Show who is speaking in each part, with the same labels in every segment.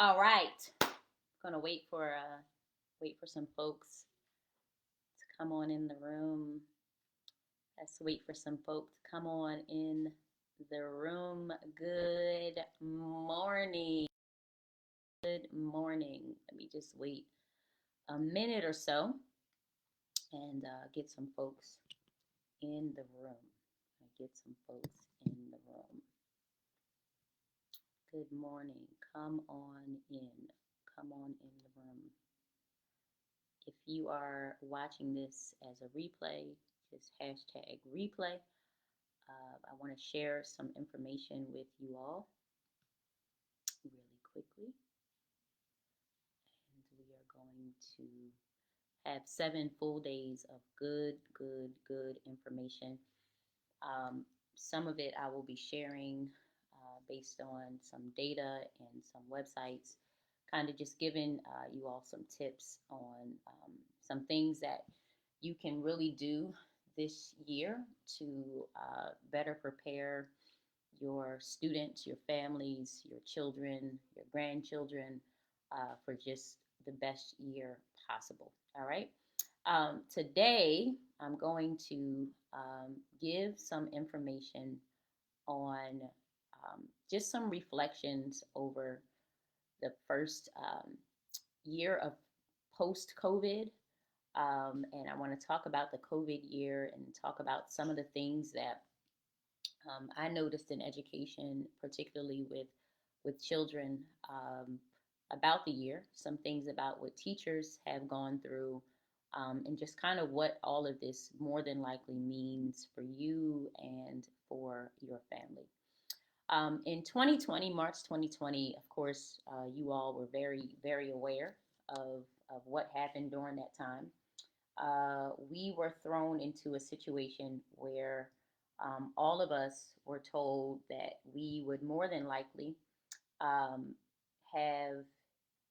Speaker 1: All right. Gonna wait for some folks to come on in the room. Let's wait for some folks to come on in the room. Good morning. Good morning. Let me just wait a minute or so and get some folks in the room. Get some folks in the room. Good morning. Come on in. Come on in the room. If you are watching this as a replay, just hashtag replay. I want to share some information with you all really quickly. And we are going to have 7 full days of good information. Some of it I will be sharing based on some data and some websites, kind of just giving you all some tips on some things that you can really do this year to better prepare your students, your families, your children, your grandchildren for just the best year possible. All right. Today, I'm going to give some information on just some reflections over the first year of post COVID. And I want to talk about the COVID year and talk about some of the things that I noticed in education, particularly with children, about the year. Some things about what teachers have gone through, and just kind of what all of this more than likely means for you and for your family. In 2020, March 2020, of course, you all were very aware of what happened during that time. We were thrown into a situation where all of us were told that we would more than likely um, have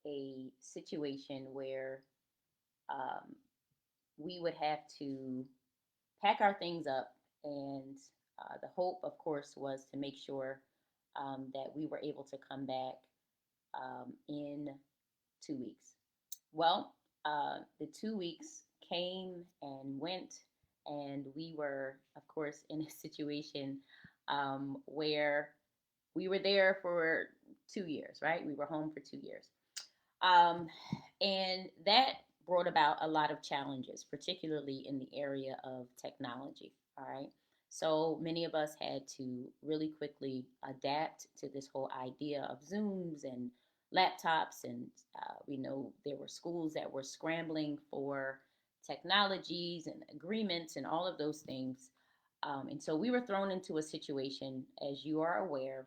Speaker 1: a situation where um, we would have to pack our things up. And the hope, of course, was to make sure that we were able to come back in 2 weeks. Well, the 2 weeks came and went, and we were, of course, in a situation where we were there for 2 years, right? We were home for 2 years. Um, and that brought about a lot of challenges, particularly in the area of technology, all right? So many of us had to really quickly adapt to this whole idea of Zooms and laptops. And we know there were schools that were scrambling for technologies and agreements and all of those things. And so we were thrown into a situation, as you are aware,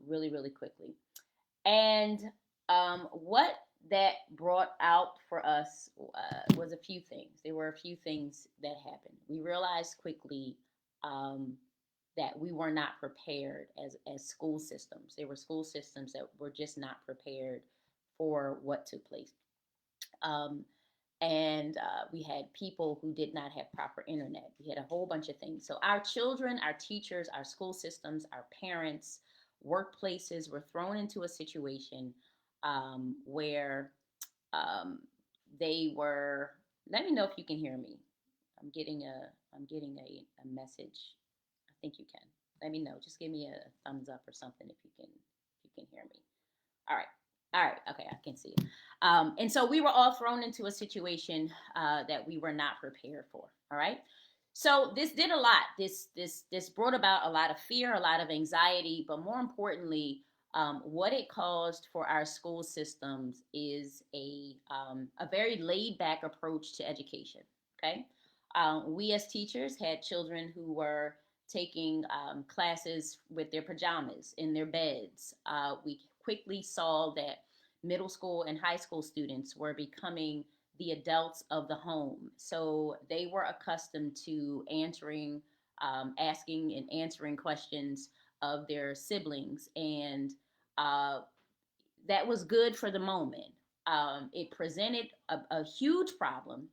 Speaker 1: really quickly. And what that brought out for us was a few things. There were a few things that happened. We realized quickly um, that we were not prepared as school systems. There were school systems that were just not prepared for what took place. Um, and we had people who did not have proper internet. We had a whole bunch of things. So our children, our teachers, our school systems, our parents, workplaces were thrown into a situation where um, they were. Let me know if you can hear me. I'm getting a message. I think you can. Let me know. Just give me a thumbs up or something if you can hear me. All right. All right. Okay, I can see it. And so we were all thrown into a situation that we were not prepared for. All right. So this did a lot. This brought about a lot of fear, a lot of anxiety, but more importantly, what it caused for our school systems is a very laid back approach to education. Okay. We as teachers had children who were taking classes with their pajamas in their beds. We quickly saw that middle school and high school students were becoming the adults of the home. So they were accustomed to asking and answering questions of their siblings. And uh, that was good for the moment. It presented a huge problem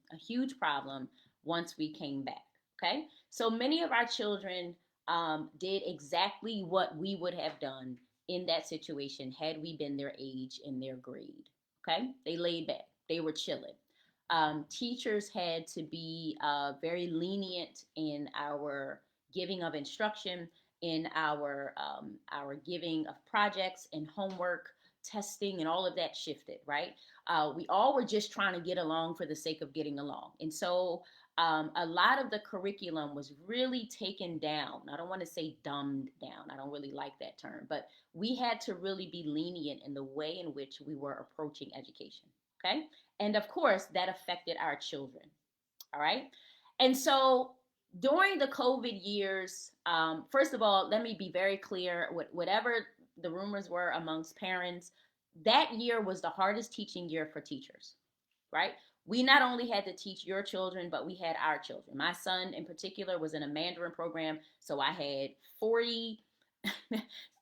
Speaker 1: once we came back. Okay. So many of our children did exactly what we would have done in that situation had we been their age and their grade. Okay, they laid back, they were chilling. Teachers had to be very lenient in our giving of instruction, in our giving of projects and homework, testing, and all of that shifted. Right, we all were just trying to get along for the sake of getting along, and so a lot of the curriculum was really taken down. I don't want to say dumbed down. I don't really like that term, but we had to really be lenient in the way in which we were approaching education. Okay. And of course, that affected our children. All right. And so during the COVID years, first of all, let me be very clear, whatever the rumors were amongst parents, that year was the hardest teaching year for teachers, right? We not only had to teach your children, but we had our children. My son in particular was in a Mandarin program, so I had 40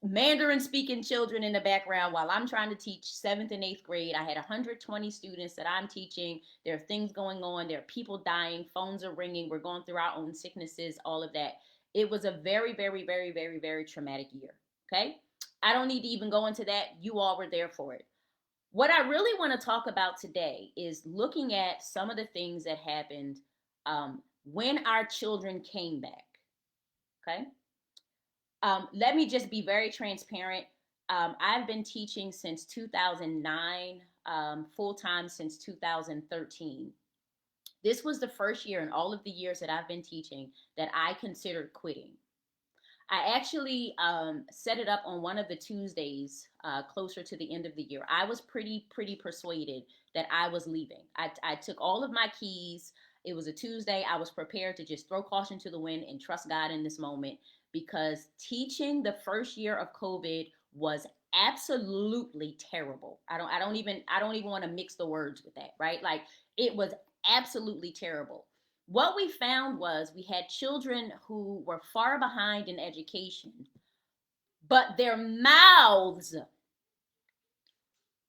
Speaker 1: Mandarin speaking children in the background while I'm trying to teach seventh and eighth grade. I had 120 students that I'm teaching. There are things going on. There are people dying. Phones are ringing. We're going through our own sicknesses, all of that. It was a very, very, very, very, very traumatic year. Okay. I don't need to even go into that. You all were there for it. What I really want to talk about today is looking at some of the things that happened when our children came back. Okay. Let me just be very transparent. I've been teaching since 2009, full time since 2013. This was the first year in all of the years that I've been teaching that I considered quitting. I actually set it up on one of the Tuesdays closer to the end of the year. I was pretty persuaded that I was leaving. I took all of my keys. It was a Tuesday. I was prepared to just throw caution to the wind and trust God in this moment, because teaching the first year of COVID was absolutely terrible. I don't even want to mix the words with that, right? Like, it was absolutely terrible. What we found was we had children who were far behind in education, but their mouths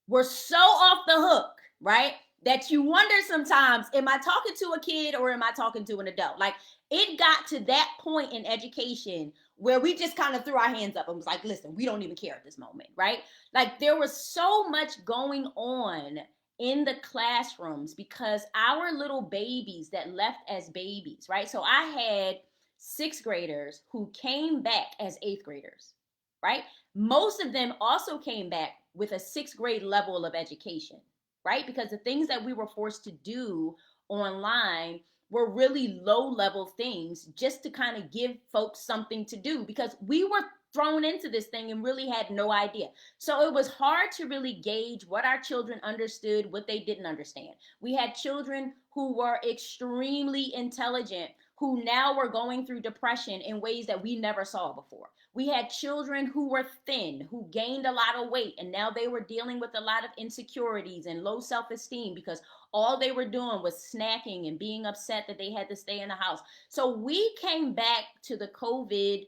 Speaker 1: were so off the hook, right? That you wonder sometimes, am I talking to a kid or am I talking to an adult? Like, it got to that point in education where we just kind of threw our hands up and was like, listen, we don't even care at this moment, right? Like, there was so much going on in the classrooms because our little babies that left as babies, right? So I had sixth graders who came back as eighth graders, right? Most of them also came back with a sixth grade level of education, right? Because the things that we were forced to do online were really low level things just to kind of give folks something to do, because we were thrown into this thing and really had no idea. So it was hard to really gauge what our children understood, what they didn't understand. We had children who were extremely intelligent, who now were going through depression in ways that we never saw before. We had children who were thin, who gained a lot of weight, and now they were dealing with a lot of insecurities and low self-esteem because all they were doing was snacking and being upset that they had to stay in the house. So we came back to the COVID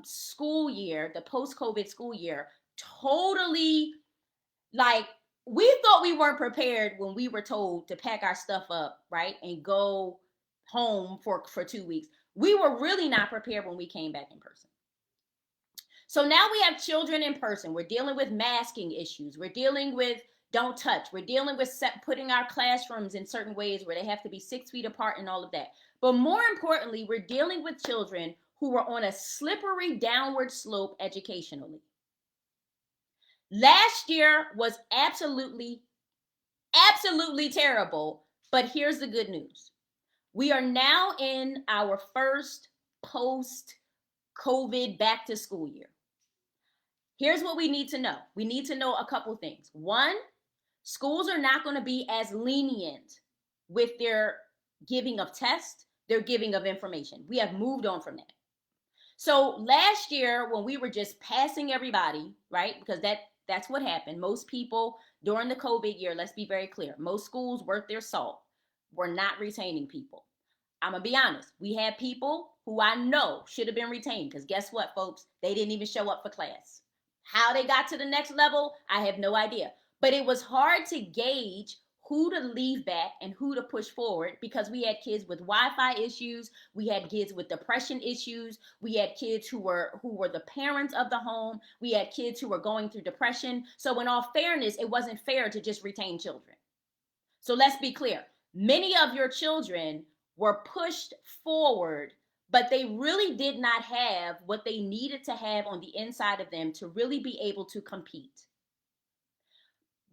Speaker 1: school year, the post-COVID school year, totally like, we thought we weren't prepared when we were told to pack our stuff up, right, and go home for 2 weeks. We were really not prepared when we came back in person. So now we have children in person. We're dealing with masking issues. We're dealing with don't touch. We're dealing with putting our classrooms in certain ways where they have to be 6 feet apart and all of that. But more importantly, we're dealing with children who were on a slippery downward slope educationally. Last year was absolutely terrible, but here's the good news. We are now in our first post-COVID back to school year. Here's what we need to know. We need to know a couple things. One, schools are not going to be as lenient with their giving of tests, their giving of information. We have moved on from that. So last year, when we were just passing everybody, right, because that's what happened. Most people during the COVID year, let's be very clear, most schools worth their salt were not retaining people. I'm going to be honest. We had people who I know should have been retained, because guess what, folks? They didn't even show up for class. How they got to the next level, I have no idea. But it was hard to gauge who to leave back and who to push forward, because we had kids with Wi-Fi issues, we had kids with depression issues, we had kids who were the parents of the home, we had kids who were going through depression. So in all fairness, it wasn't fair to just retain children. So let's be clear. Many of your children were pushed forward, but they really did not have what they needed to have on the inside of them to really be able to compete.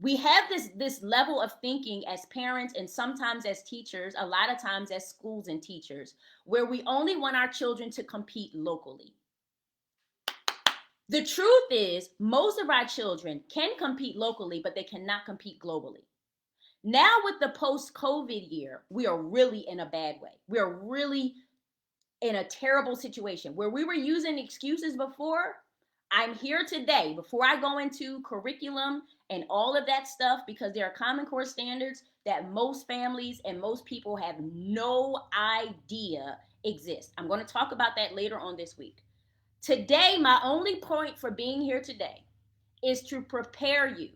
Speaker 1: We have this level of thinking as parents and sometimes as teachers, a lot of times as schools and teachers, where we only want our children to compete locally. The truth is, most of our children can compete locally, but they cannot compete globally. Now with the post-COVID year, we are really in a bad way. We are really in a terrible situation where we were using excuses before. I'm here today, before I go into curriculum and all of that stuff, because there are Common Core standards that most families and most people have no idea exist. I'm going to talk about that later on this week. Today, my only point for being here today is to prepare you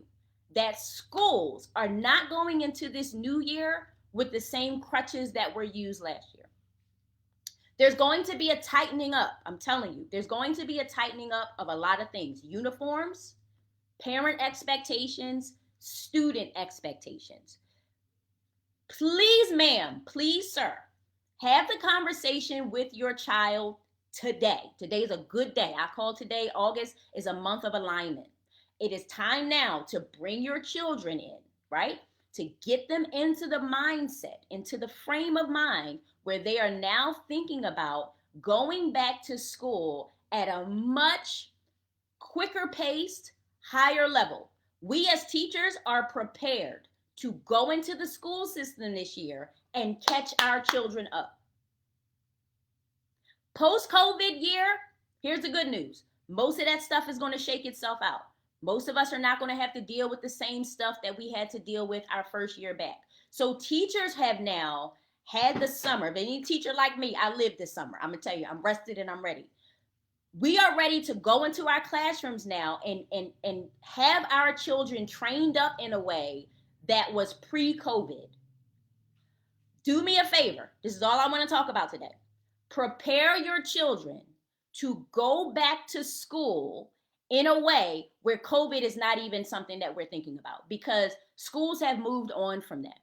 Speaker 1: that schools are not going into this new year with the same crutches that were used last year. There's going to be a tightening up. I'm telling you, there's going to be a tightening up of a lot of things. Uniforms, parent expectations, student expectations. Please, ma'am, please, sir, have the conversation with your child today. Today is a good day. I call today, August is a month of alignment. It is time now to bring your children in, right? To get them into the mindset, into the frame of mind where they are now thinking about going back to school at a much quicker paced, higher level. We as teachers are prepared to go into the school system this year and catch our children up. Post-COVID year, here's the good news. Most of that stuff is going to shake itself out. Most of us are not going to have to deal with the same stuff that we had to deal with our first year back. So teachers have now had the summer. If any teacher like me, I lived this summer. I'm going to tell you, I'm rested and I'm ready. We are ready to go into our classrooms now and have our children trained up in a way that was pre-COVID. Do me a favor. This is all I want to talk about today. Prepare your children to go back to school in a way where COVID is not even something that we're thinking about, because schools have moved on from that.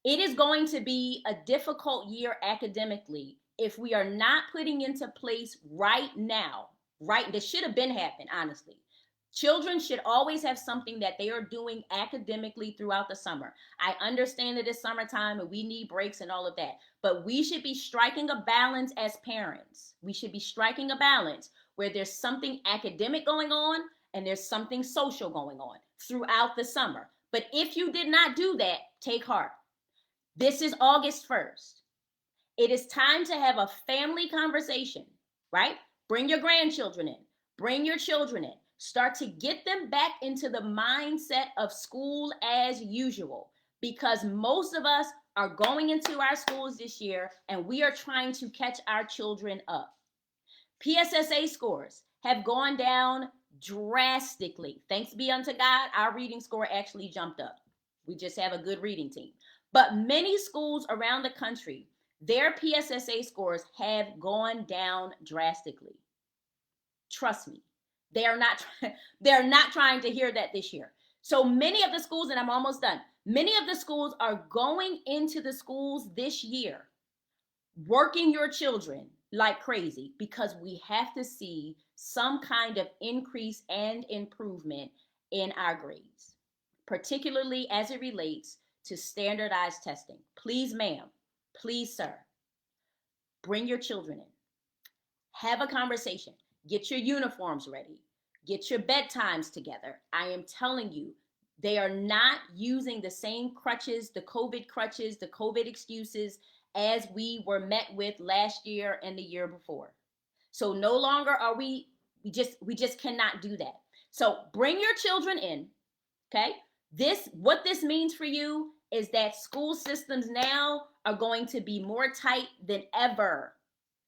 Speaker 1: It is going to be a difficult year academically if we are not putting into place right now, right? This should have been happened, honestly. Children should always have something that they are doing academically throughout the summer. I understand that it's summertime and we need breaks and all of that, but we should be striking a balance as parents. We should be striking a balance where there's something academic going on and there's something social going on throughout the summer. But if you did not do that, take heart. This is August 1st. It is time to have a family conversation, right? Bring your grandchildren in. Bring your children in. Start to get them back into the mindset of school as usual, because most of us are going into our schools this year and we are trying to catch our children up. PSSA scores have gone down drastically. Thanks be unto God, our reading score actually jumped up. We just have a good reading team. But many schools around the country, their PSSA scores have gone down drastically. Trust me, they're not trying to hear that this year. So many of the schools, and I'm almost done, many of the schools are going into the schools this year, working your children like crazy, because we have to see some kind of increase and improvement in our grades, particularly as it relates to standardized testing. Please, ma'am, please, sir, bring your children in. Have a conversation. Get your uniforms ready. Get your bedtimes together. I am telling you, they are not using the same crutches, the COVID excuses as we were met with last year and the year before. So no longer are we just cannot do that. So bring your children in, okay? What this means for you is that school systems now are going to be more tight than ever.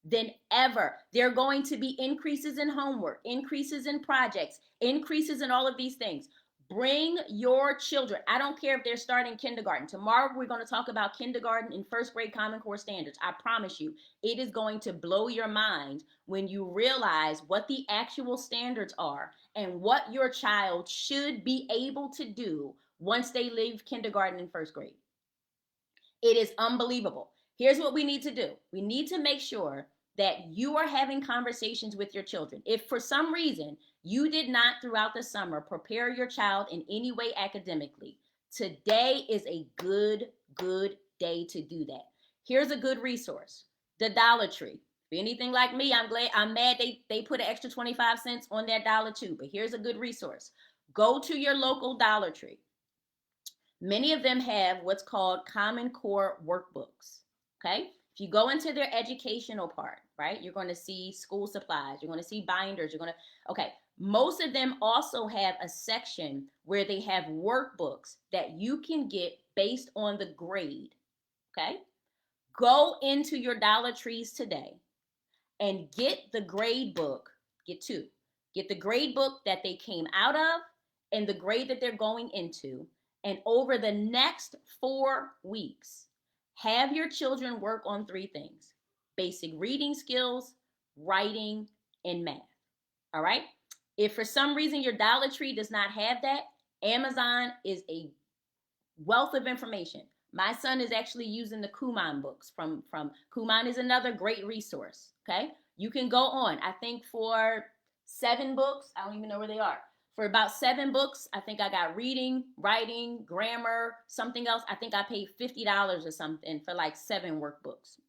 Speaker 1: There are going to be increases in homework, increases in projects, increases in all of these things. Bring your children. I don't care if they're starting kindergarten. Tomorrow we're going to talk about kindergarten and first grade Common Core standards. I promise you, it is going to blow your mind when you realize what the actual standards are and what your child should be able to do once they leave kindergarten and first grade. It is unbelievable. Here's what we need to do. We need to make sure that you are having conversations with your children. If for some reason you did not throughout the summer prepare your child in any way academically, today is a good day to do that. Here's a good resource. The Dollar Tree. If you're anything like me, I'm mad they put an extra 25 cents on that dollar too, but here's a good resource. Go to your local Dollar Tree. Many of them have what's called Common Core workbooks, okay? If you go into their educational part, right, you're going to see school supplies, you're going to see binders, okay. Most of them also have a section where they have workbooks that you can get based on the grade, okay? Go into your Dollar Trees today and get the grade book, get two. Get the grade book that they came out of and the grade that they're going into. And over the next 4 weeks, have your children work on 3 things: basic reading skills, writing, and math. All right? If for some reason your Dollar Tree does not have that, Amazon is a wealth of information. My son is actually using the Kumon books from Kumon is another great resource. Okay. You can go on. I think for 7 books, I don't even know where they are. For about 7 books, I think I got reading, writing, grammar, something else. I think I paid $50 or something for like 7 workbooks.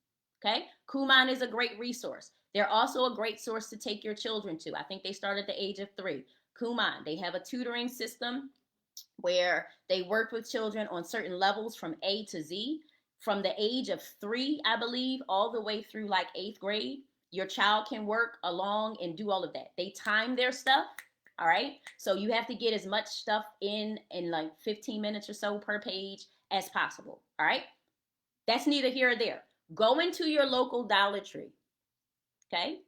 Speaker 1: Okay. Kumon is a great resource. They're also a great source to take your children to. I think they start at the age of 3. Kumon, they have a tutoring system where they worked with children on certain levels from A to Z, from the age of 3, I believe, all the way through like 8th grade. Your child can work along and do all of that. They time their stuff. All right. So you have to get as much stuff in like 15 minutes or so per page as possible. All right. That's neither here or there. Go into your local Dollar Tree. Okay.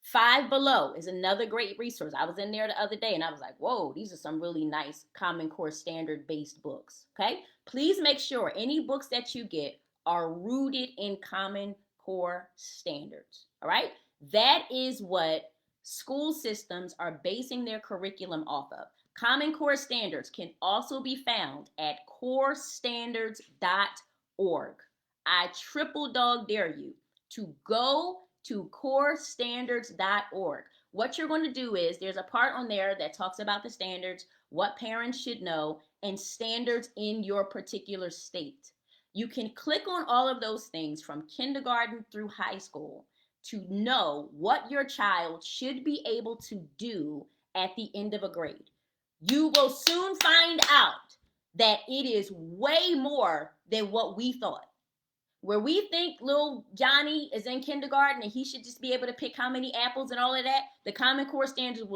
Speaker 1: Five Below is another great resource. I was in there the other day and I was like, whoa, these are some really nice Common Core standard based books. Okay. Please make sure any books that you get are rooted in Common Core standards. All right. That is what school systems are basing their curriculum off of. Common Core standards can also be found at corestandards.org. I triple dog dare you to go to corestandards.org. What you're going to do is there's a part on there that talks about the standards, what parents should know, and standards in your particular state. You can click on all of those things from kindergarten through high school to know what your child should be able to do at the end of a grade. You will soon find out that it is way more than what we thought. Where we think little Johnny is in kindergarten and he should just be able to pick how many apples and all of that, the Common Core standards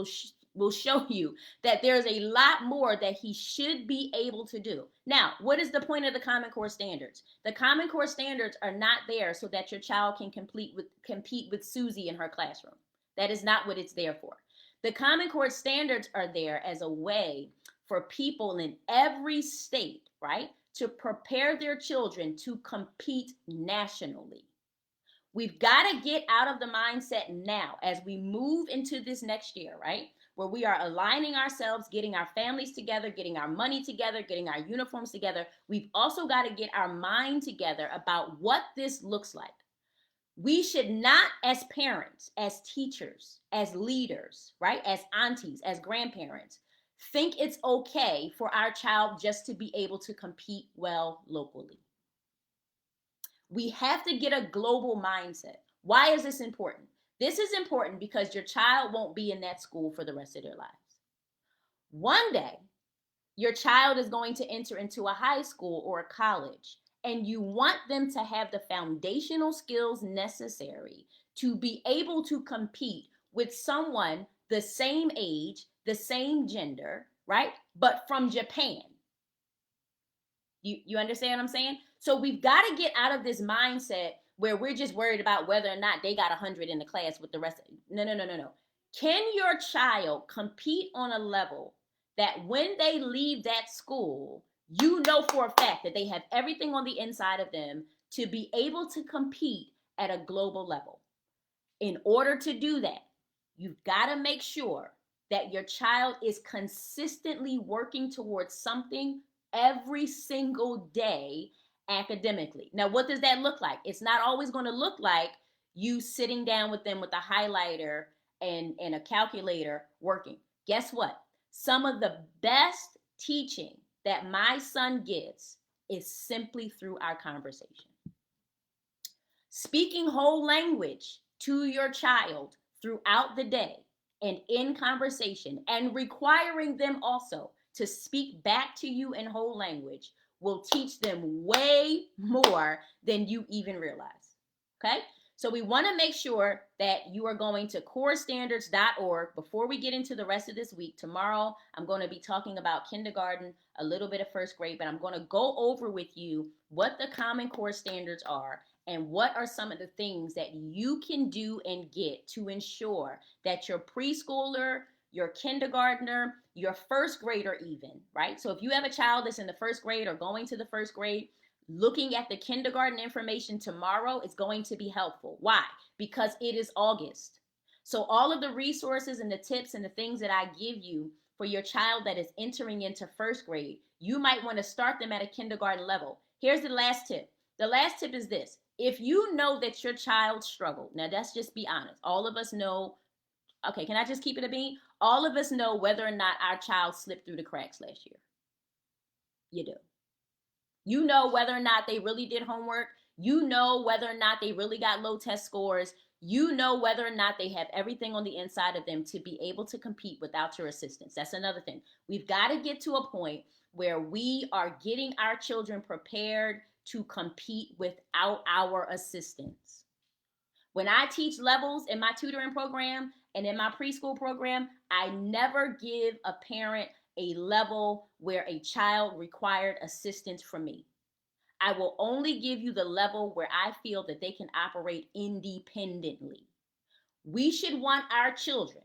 Speaker 1: will show you that there's a lot more that he should be able to do. Now, what is the point of the Common Core standards? The Common Core standards are not there so that your child can compete with Susie in her classroom. That is not what it's there for. The Common Core standards are there as a way for people in every state, right, to prepare their children to compete nationally. We've got to get out of the mindset now as we move into this next year, right? Where we are aligning ourselves, getting our families together, getting our money together, getting our uniforms together. We've also got to get our mind together about what this looks like. We should not, as parents, as teachers, as leaders, right? As aunties, as grandparents, think it's okay for our child just to be able to compete well locally. We have to get a global mindset. Why is this important? This is important because your child won't be in that school for the rest of their lives. One day, your child is going to enter into a high school or a college, and you want them to have the foundational skills necessary to be able to compete with someone the same age, the same gender, right? But from Japan. You understand what I'm saying? So we've got to get out of this mindset where we're just worried about whether or not they got 100 in the class with the rest of. No. Can your child compete on a level that when they leave that school, you know for a fact that they have everything on the inside of them to be able to compete at a global level. In order to do that, you've got to make sure that your child is consistently working towards something every single day academically. Now, what does that look like? It's not always going to look like you sitting down with them with a highlighter and a calculator working. Guess what? Some of the best teaching that my son gives is simply through our conversation. Speaking whole language to your child throughout the day and in conversation, and requiring them also to speak back to you in whole language will teach them way more than you even realize. Okay? So we want to make sure that you are going to corestandards.org. Before we get into the rest of this week, tomorrow I'm going to be talking about kindergarten, a little bit of first grade, but I'm going to go over with you what the Common Core standards are and what are some of the things that you can do and get to ensure that your preschooler, your kindergartner, your first grader even, right? So if you have a child that's in the first grade or going to the first grade, looking at the kindergarten information tomorrow is going to be helpful. Why? Because it is August. So all of the resources and the tips and the things that I give you for your child that is entering into first grade, you might want to start them at a kindergarten level. Here's the last tip. The last tip is this. If you know that your child struggled, now let's just be honest. All of us know, okay, can I just keep it a bean? All of us know whether or not our child slipped through the cracks last year. You do. You know whether or not they really did homework. You know whether or not they really got low test scores. You know whether or not they have everything on the inside of them to be able to compete without your assistance. That's another thing. We've got to get to a point where we are getting our children prepared to compete without our assistance. When I teach levels in my tutoring program and in my preschool program, I never give a parent a level where a child required assistance from me. I will only give you the level where I feel that they can operate independently. We should want our children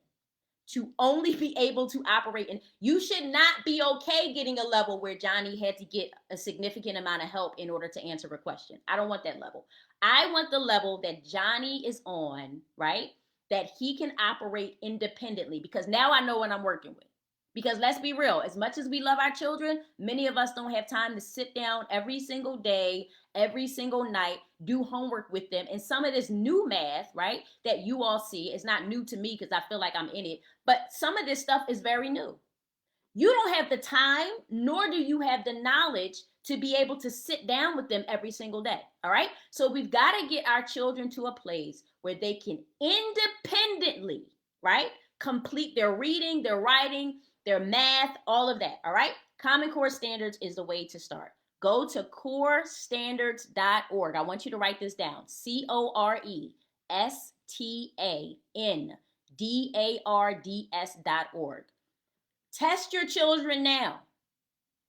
Speaker 1: to only be able to operate, and you should not be okay getting a level where Johnny had to get a significant amount of help in order to answer a question. I don't want that level. I want the level that Johnny is on, right? That he can operate independently, because now I know what I'm working with. Because let's be real, as much as we love our children, many of us don't have time to sit down every single day, every single night, do homework with them. And some of this new math, right, that you all see is not new to me because I feel like I'm in it, but some of this stuff is very new. You don't have the time, nor do you have the knowledge to be able to sit down with them every single day. All right. So we've got to get our children to a place where they can independently, right, complete their reading, their writing, their math, all of that. All right. Common Core Standards is the way to start. Go to corestandards.org. I want you to write this down. corestandards.org. Test your children now,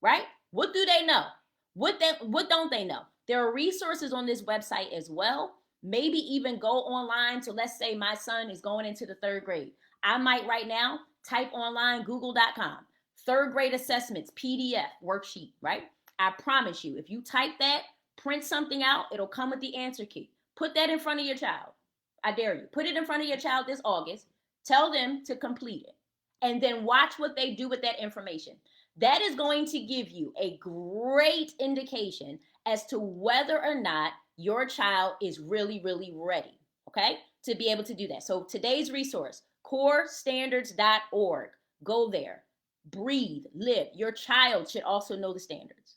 Speaker 1: right? What do they know? What don't they know? There are resources on this website as well. Maybe even go online to, let's say my son is going into the third grade. I might right now type online google.com, third grade assessments, PDF, worksheet, right? I promise you, if you type that, print something out, it'll come with the answer key. Put that in front of your child. I dare you. Put it in front of your child this August. Tell them to complete it. And then watch what they do with that information. That is going to give you a great indication as to whether or not your child is really, really ready, okay, to be able to do that. So today's resource, corestandards.org. Go there. Breathe, live. Your child should also know the standards.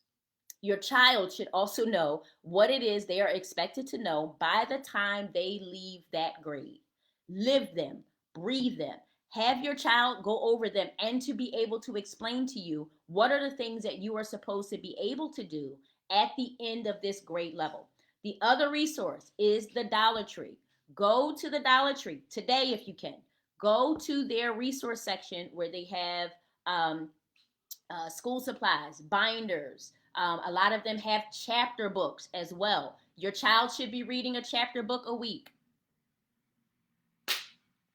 Speaker 1: Your child should also know what it is they are expected to know by the time they leave that grade. Live them, breathe them. Have your child go over them and to be able to explain to you what are the things that you are supposed to be able to do at the end of this grade level. The other resource is the Dollar Tree. Go to the Dollar Tree today if you can. Go to their resource section where they have school supplies, binders. A lot of them have chapter books as well. Your child should be reading a chapter book a week.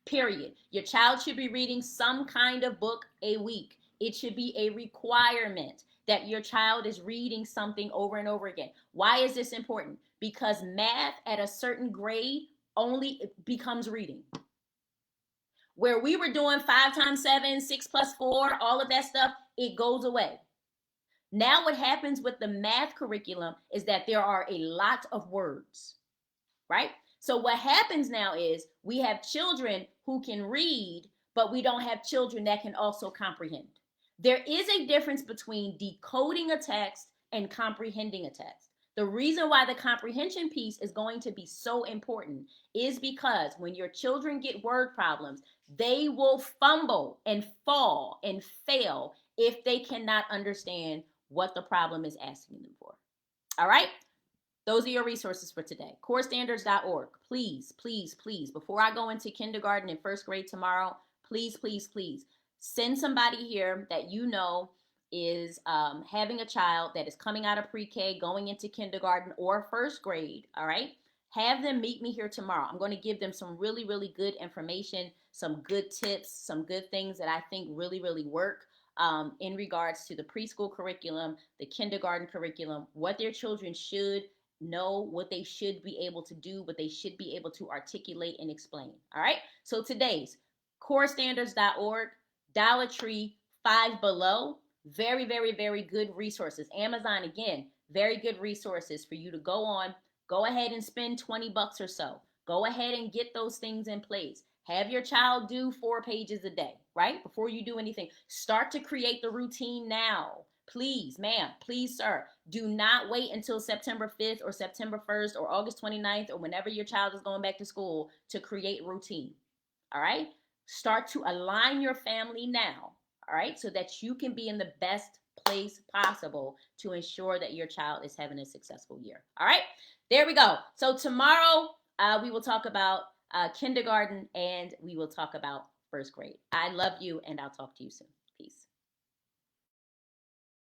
Speaker 1: Period. Your child should be reading some kind of book a week. It should be a requirement that your child is reading something over and over again. Why is this important? Because math at a certain grade only becomes reading. Where we were doing 5 times 7, 6 plus 4, all of that stuff, it goes away. Now what happens with the math curriculum is that there are a lot of words, right? So what happens now is we have children who can read, but we don't have children that can also comprehend. There is a difference between decoding a text and comprehending a text. The reason why the comprehension piece is going to be so important is because when your children get word problems, they will fumble and fall and fail if they cannot understand what the problem is asking them for. All right? Those are your resources for today. CoreStandards.org. Please, please, please, before I go into kindergarten and first grade tomorrow, please, please, please send somebody here that you know is having a child that is coming out of pre-K, going into kindergarten or first grade, all right? Have them meet me here tomorrow. I'm going to give them some really, really good information, some good tips, some good things that I think really, really work in regards to the preschool curriculum, the kindergarten curriculum, what their children should know, what they should be able to do, what they should be able to articulate and explain. All right. So today's corestandards.org, Dollar Tree, Five Below, very, very, very good resources. Amazon, again, very good resources for you to go on. Go ahead and spend $20 or so. Go ahead and get those things in place. Have your child do 4 pages a day, right? Before you do anything, start to create the routine now. Please, ma'am, please, sir, do not wait until September 5th or September 1st or August 29th or whenever your child is going back to school to create routine. All right? Start to align your family now, all right, so that you can be in the best place possible to ensure that your child is having a successful year. All right? There we go. So tomorrow we will talk about kindergarten and we will talk about first grade. I love you and I'll talk to you soon. Peace.